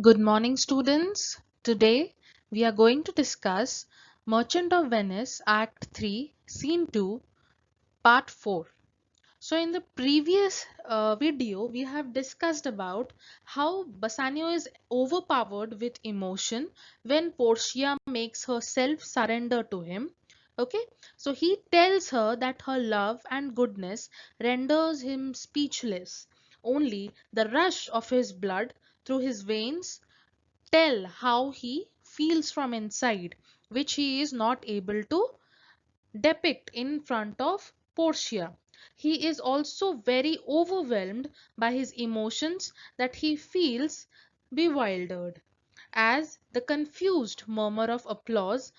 Good morning, students. Today we are going to discuss Merchant of Venice, Act 3, Scene 2, Part 4. So, in the previous video, we have discussed about how Bassanio is overpowered with emotion when Portia makes herself surrender to him. Okay, so he tells her that her love and goodness renders him speechless. Only the rush of his blood through his veins tell how he feels from inside, which he is not able to depict in front of Portia. He is also very overwhelmed by his emotions that he feels bewildered as the confused murmur of applause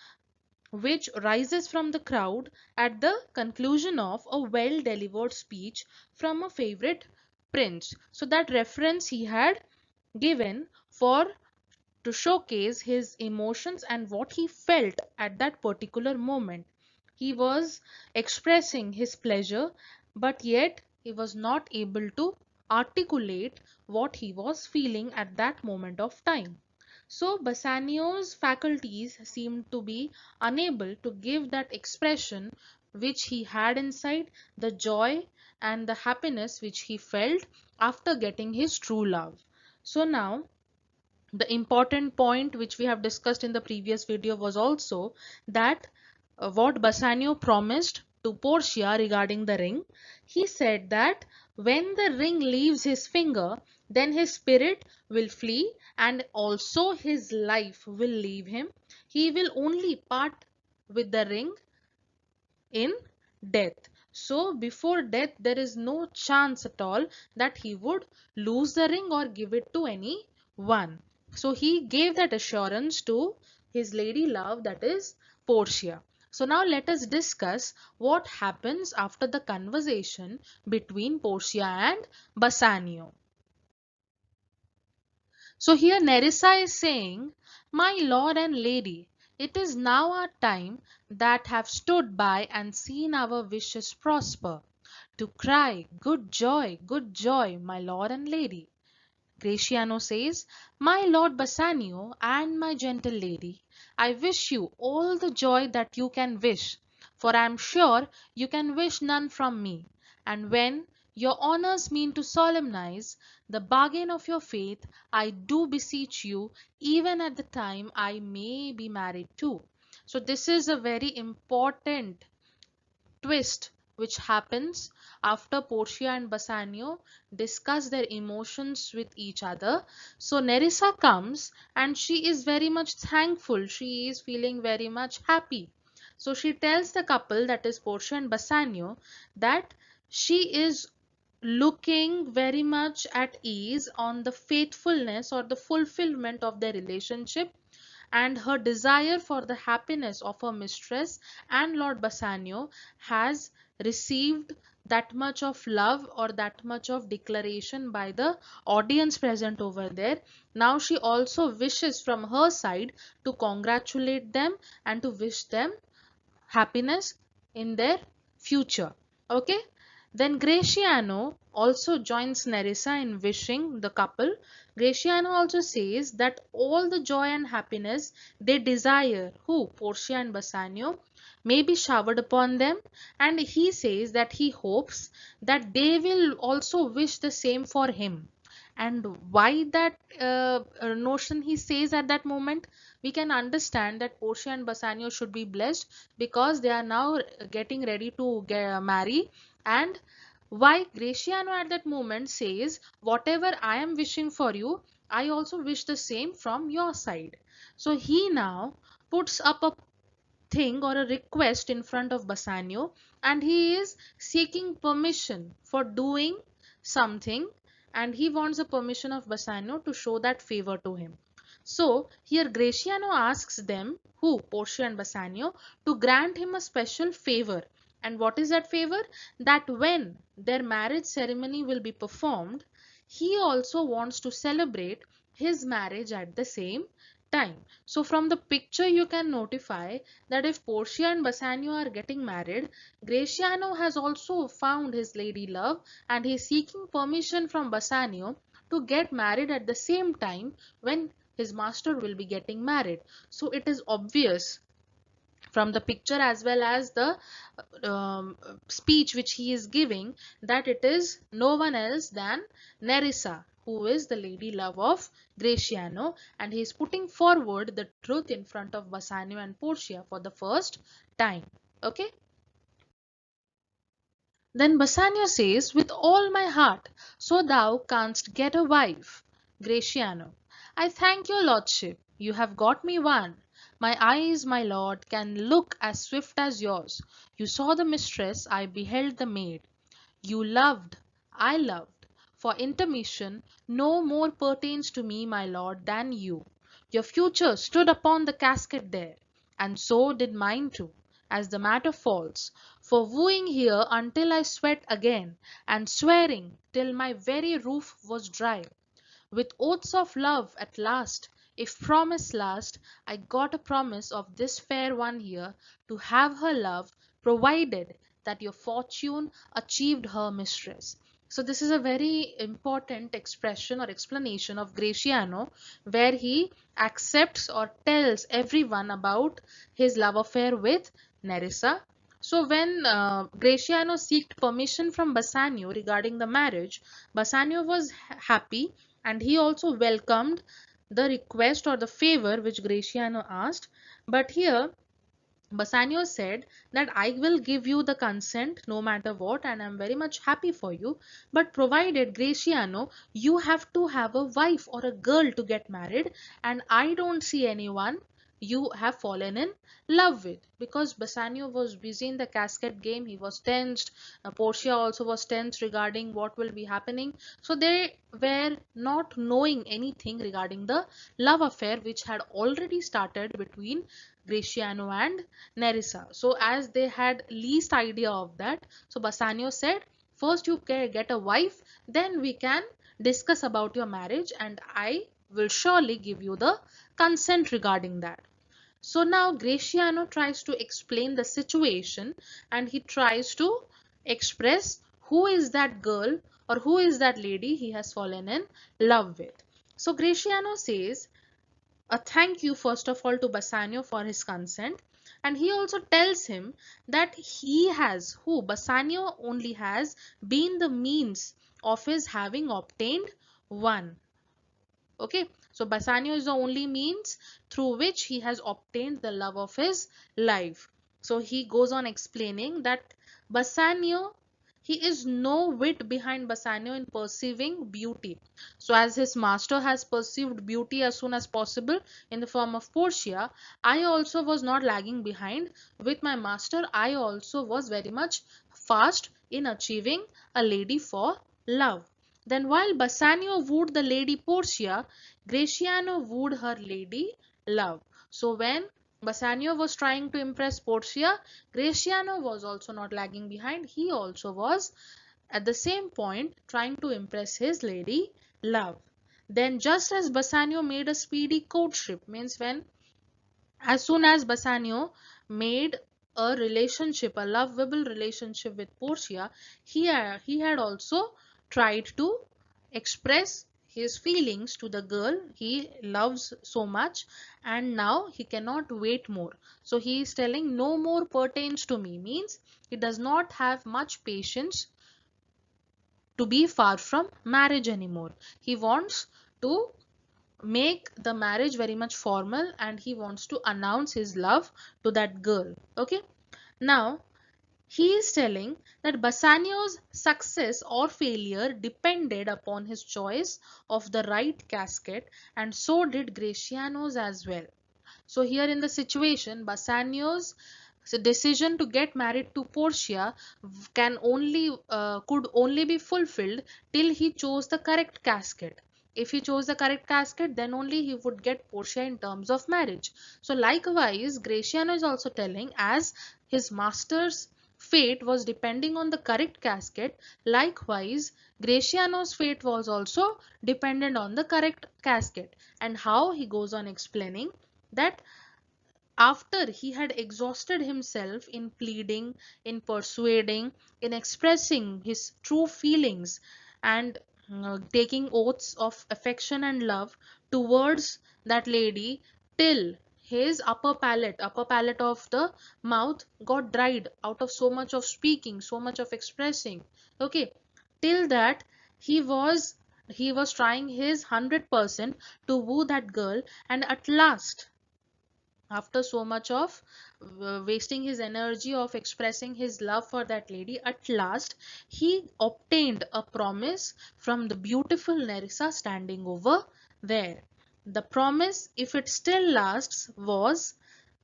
which rises from the crowd at the conclusion of a well delivered speech from a favorite prince. So that reference he had given for to showcase his emotions and what he felt at that particular moment. He was expressing his pleasure, but yet he was not able to articulate what he was feeling at that moment of time. So Bassanio's faculties seemed to be unable to give that expression which he had inside, the joy and the happiness which he felt after getting his true love. So now the important point which we have discussed in the previous video was also that what Bassanio promised to Portia regarding the ring. He said that when the ring leaves his finger, then his spirit will flee and also his life will leave him. He will only part with the ring in death. So before death, there is no chance at all that he would lose the ring or give it to any one. So he gave that assurance to his lady love, that is Portia. So now let us discuss what happens after the conversation between Portia and Bassanio. So here Nerissa is saying, "My lord and lady, it is now our time that have stood by and seen our wishes prosper, to cry, good joy, my lord and lady." Gratiano says, "My lord Bassanio and my gentle lady, I wish you all the joy that you can wish, for I am sure you can wish none from me. And when your honours mean to solemnize the bargain of your faith, I do beseech you, even at the time I may be married too." So this is a very important twist which happens after Portia and Bassanio discuss their emotions with each other. So Nerissa comes and she is very much thankful. She is feeling very much happy. So she tells the couple, that is Portia and Bassanio, that she is looking very much at ease on the faithfulness or the fulfillment of their relationship, and her desire for the happiness of her mistress and Lord Bassanio has received that much of love or that much of declaration by the audience present over there. Now she also wishes from her side to congratulate them and to wish them happiness in their future. Okay, then Graciano also joins Nerissa in wishing the couple. Graciano also says that all the joy and happiness they desire, who Portia and Bassanio, may be showered upon them, and he says that he hopes that they will also wish the same for him. And why that notion he says at that moment, we can understand that Portia and Bassanio should be blessed because they are now getting ready to marry. And why Graciano at that moment says, "Whatever I am wishing for you, I also wish the same from your side." So he now puts up a thing or a request in front of Bassanio, and he is seeking permission for doing something, and he wants the permission of Bassanio to show that favor to him. So here Graciano asks them, who Portia and Bassanio, to grant him a special favor. And what is that favor? That when their marriage ceremony will be performed, he also wants to celebrate his marriage at the same time. So from the picture you can notify that if Portia and Bassanio are getting married, Graciano has also found his lady love and he is seeking permission from Bassanio to get married at the same time when his master will be getting married. So it is obvious from the picture as well as the speech which he is giving that it is no one else than Nerissa, who is the lady love of Gratiano, and he is putting forward the truth in front of Bassanio and Portia for the first time. Okay. Then Bassanio says, with all my heart, so thou canst get a wife. Gratiano, I thank your lordship, you have got me one. My eyes, my lord, can look as swift as yours. You saw the mistress, I beheld the maid. You loved, I loved. For intermission, no more pertains to me, my lord, than you. Your future stood upon the casket there, and so did mine too, as the matter falls. For wooing here until I sweat again, and swearing till my very roof was dry. With oaths of love at last, if promise last, I got a promise of this fair one here to have her love, provided that your fortune achieved her mistress. So this is a very important expression or explanation of Gratiano, where he accepts or tells everyone about his love affair with Nerissa. So when Gratiano sought permission from Bassanio regarding the marriage, Bassanio was happy, and he also welcomed the request or the favor which Gratiano asked. But here Bassanio said that I will give you the consent no matter what, and I'm very much happy for you. But provided, Gratiano, you have to have a wife or a girl to get married, and I don't see anyone you have fallen in love with. Because Bassanio was busy in the casket game, he was tensed. Portia also was tense regarding what will be happening. So they were not knowing anything regarding the love affair which had already started between Gratiano and Nerissa. So as they had least idea of that, so Bassanio said, first you get a wife, then we can discuss about your marriage, and I will surely give you the consent regarding that. So now Gratiano tries to explain the situation, and he tries to express who is that girl or who is that lady he has fallen in love with. So Gratiano says a thank you first of all to Bassanio for his consent, and he also tells him that he has, who Bassanio only has been the means of his having obtained one. Okay, so Bassanio is the only means through which he has obtained the love of his life. So he goes on explaining that Bassanio, he is no whit behind Bassanio in perceiving beauty. So as his master has perceived beauty as soon as possible in the form of Portia, I also was not lagging behind. With my master, I also was very much fast in achieving a lady for love. Then while Bassanio wooed the lady Portia, Gratiano wooed her lady love. So when Bassanio was trying to impress Portia, Gratiano was also not lagging behind. He also was at the same point trying to impress his lady love. Then just as Bassanio made a speedy courtship, means when as soon as Bassanio made a relationship, a lovable relationship with Portia, he had also tried to express his feelings to the girl he loves so much, and now he cannot wait more. So he is telling no more pertains to me, means he does not have much patience to be far from marriage anymore. He wants to make the marriage very much formal, and he wants to announce his love to that girl. Okay, now he is telling that Bassanio's success or failure depended upon his choice of the right casket, and so did Gratiano's as well. So here in the situation, Bassanio's decision to get married to Portia could only be fulfilled till he chose the correct casket. If he chose the correct casket, then only he would get Portia in terms of marriage. So likewise, Gratiano is also telling, as his master's fate was depending on the correct casket, likewise Gratiano's fate was also dependent on the correct casket. And how he goes on explaining that after he had exhausted himself in pleading, in persuading, in expressing his true feelings, and taking oaths of affection and love towards that lady till his upper palate of the mouth got dried out of so much of speaking, so much of expressing. Okay, till that he was he was trying his 100% to woo that girl, and at last, after so much of wasting his energy of expressing his love for that lady, at last he obtained a promise from the beautiful Nerissa standing over there. The promise, if it still lasts, was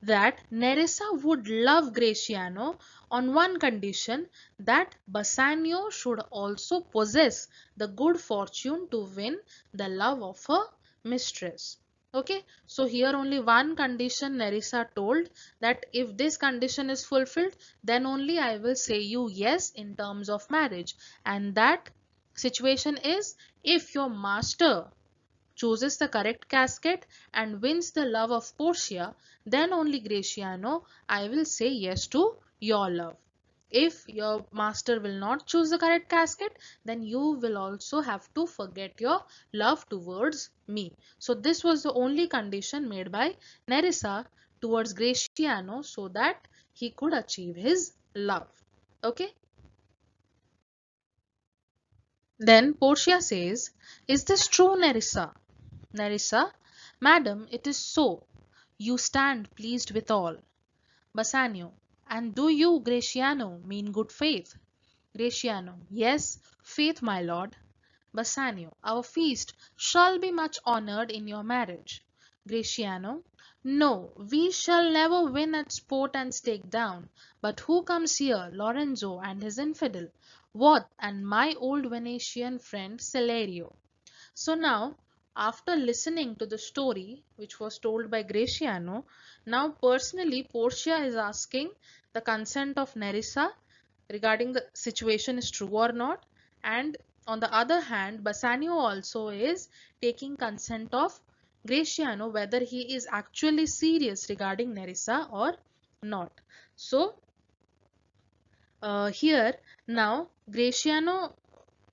that Nerissa would love Graciano on one condition, that Bassanio should also possess the good fortune to win the love of her mistress. Okay, so here only one condition Nerissa told, that if this condition is fulfilled, then only I will say you yes in terms of marriage. And that situation is, if your master chooses the correct casket and wins the love of Portia, then only Graciano, I will say yes to your love. If your master will not choose the correct casket, then you will also have to forget your love towards me. So this was the only condition made by Nerissa towards Graciano so that he could achieve his love. Okay. Then Portia says, "Is this true, Nerissa?" Nerissa, "Madam, it is so. You stand pleased withal." Bassanio, "And do you, Graciano, mean good faith?" Graciano, "Yes, faith, my lord." Bassanio, "Our feast shall be much honoured in your marriage." Graciano, "No, we shall never win at sport and stake down. But who comes here? Lorenzo and his infidel. What, and my old Venetian friend Celerio." So now, after listening to the story which was told by Graciano, now personally Portia is asking the consent of Nerissa regarding the situation is true or not, and on the other hand Bassanio also is taking consent of Graciano whether he is actually serious regarding Nerissa or not. So here now Graciano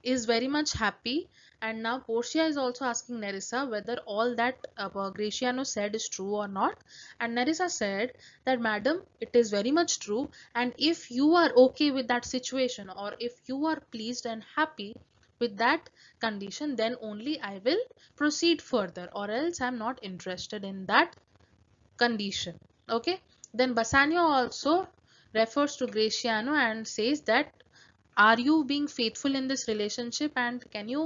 is very much happy, and now Portia is also asking Nerissa whether all that Graciano said is true or not, and Nerissa said that, "Madam, it is very much true, and if you are okay with that situation, or if you are pleased and happy with that condition, then only I will proceed further, or else I am not interested in that condition." Okay, then Bassanio also refers to Graciano and says that, "Are you being faithful in this relationship, and can you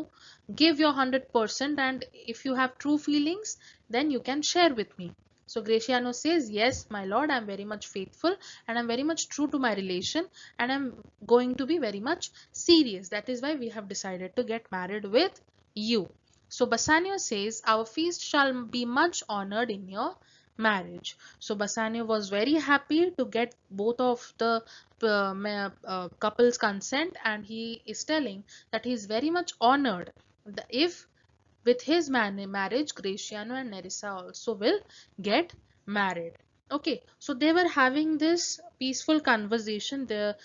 give your 100%, and if you have true feelings, then you can share with me?" So Graciano says, "Yes, my lord, I am very much faithful and I am very much true to my relation, and I am going to be very much serious. That is why we have decided to get married with you." So Bassanio says, "Our feast shall be much honored in your marriage." So Bassanio was very happy to get both of the couple's consent, and he is telling that he is very much honored if with his marriage Graciano and Nerissa also will get married. Okay, so they were having this peaceful conversation. The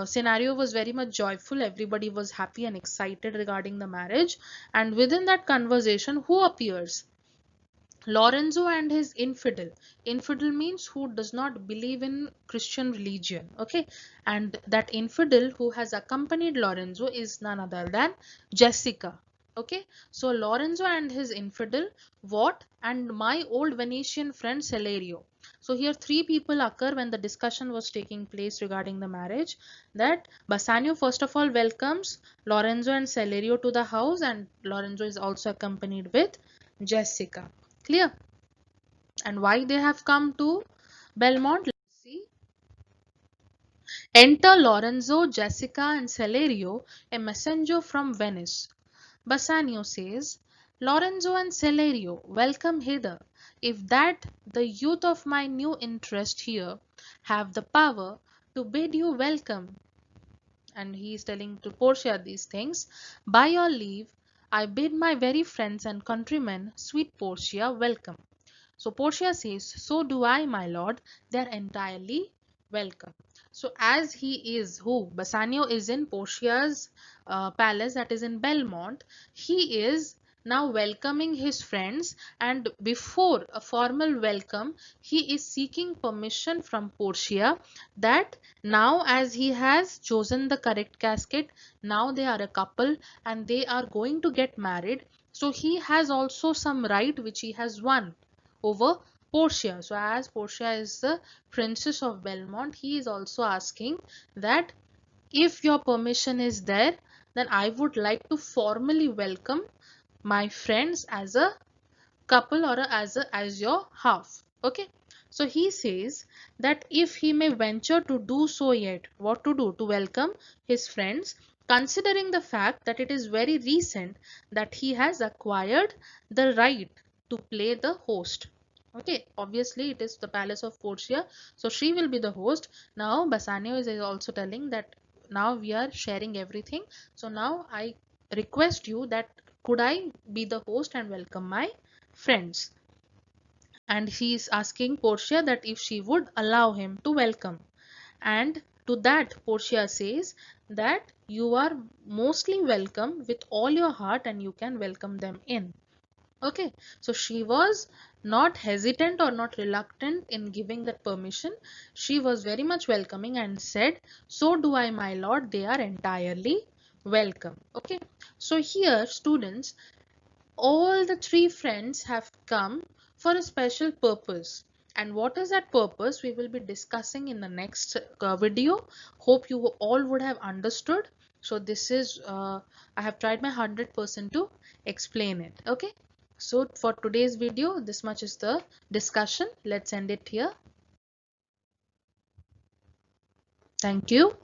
scenario was very much joyful. Everybody was happy and excited regarding the marriage, and within that conversation, who appears? Lorenzo and his infidel. Infidel means who does not believe in Christian religion. Okay, and that infidel who has accompanied Lorenzo is none other than Jessica. Okay, so Lorenzo and his infidel, what, and my old Venetian friend Celerio. So here three people occur when the discussion was taking place regarding the marriage. That Bassanio first of all welcomes Lorenzo and Celerio to the house, and Lorenzo is also accompanied with Jessica. Clear? And why they have come to Belmont? Let's see. Enter Lorenzo, Jessica, and Celerio, a messenger from Venice. Bassanio says, "Lorenzo and Celerio, welcome hither. If that the youth of my new interest here have the power to bid you welcome," and he is telling to Portia these things, "by your leave, I bid my very friends and countrymen, sweet Portia, welcome." So Portia says, "So do I, my lord. They are entirely welcome." So as he is, who Bassanio is in Portia's palace, that is in Belmont, he is now welcoming his friends, and before a formal welcome he is seeking permission from Portia that now as he has chosen the correct casket, now they are a couple and they are going to get married, so he has also some right which he has won over Portia. So as Portia is the Princess of Belmont, he is also asking that if your permission is there, then I would like to formally welcome my friends as a couple or as your half. Okay. So he says that if he may venture to do so yet, what to do to welcome his friends, considering the fact that it is very recent that he has acquired the right to play the host. Okay, obviously it is the palace of Portia, so she will be the host. Now Bassanio is also telling that now we are sharing everything. So now I request you that could I be the host and welcome my friends? And he is asking Portia that if she would allow him to welcome. And to that Portia says that you are mostly welcome with all your heart and you can welcome them in. Okay, so she was not hesitant or not reluctant in giving that permission. She was very much welcoming and said, so do I, my lord, they are entirely welcome. Okay, so here students, all the three friends have come for a special purpose. And what is that purpose? We will be discussing in the next video. Hope you all would have understood. So this is, I have tried my 100% to explain it. Okay. So for today's video, this much is the discussion. Let's end it here. Thank you.